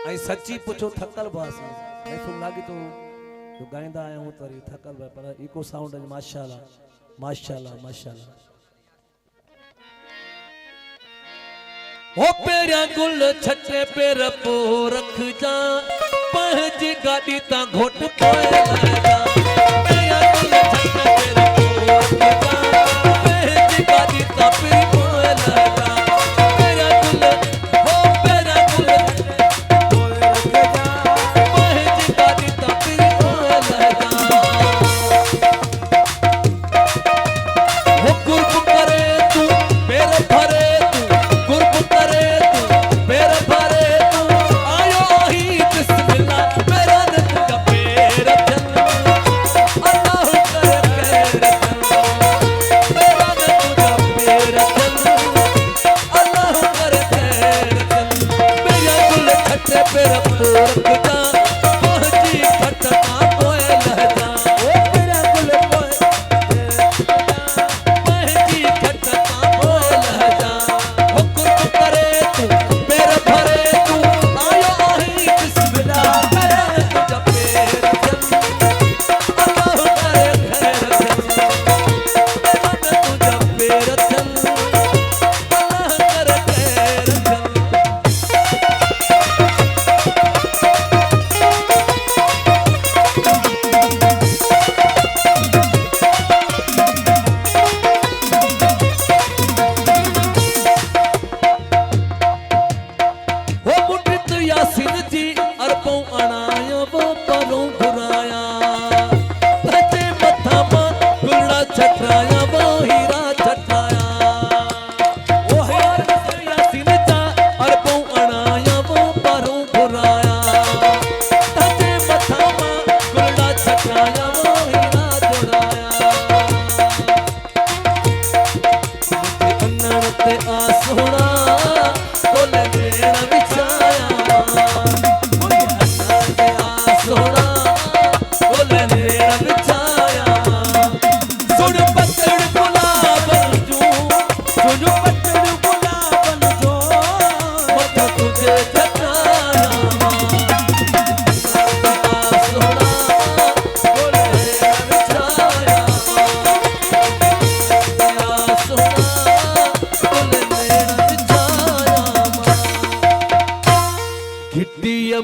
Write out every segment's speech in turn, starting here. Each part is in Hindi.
आई सच्ची पुछो थकल बास मैं सुन लागी तो जो गाइंदा आया हूं तरी थकल बा पर इको साउंड माशाल्लाह माशाल्लाह माशाल्लाह ओ पेरिया गुल छटे पेर पो रख जा पहज गाड़ी ता घोट पोए लगा पेरिया गुल छटे पेर पो रख जा पहज गाड़ी ता पे पोए लगा पेरिया गुल हो पेरिया गुल पोए रख जा पहज गाड़ी ता पे पोए लगा हो कुर्ब करे तू पेर भरे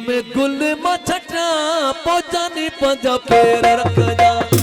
में गुल मछटा पोजानी पंजा पेर रख जा।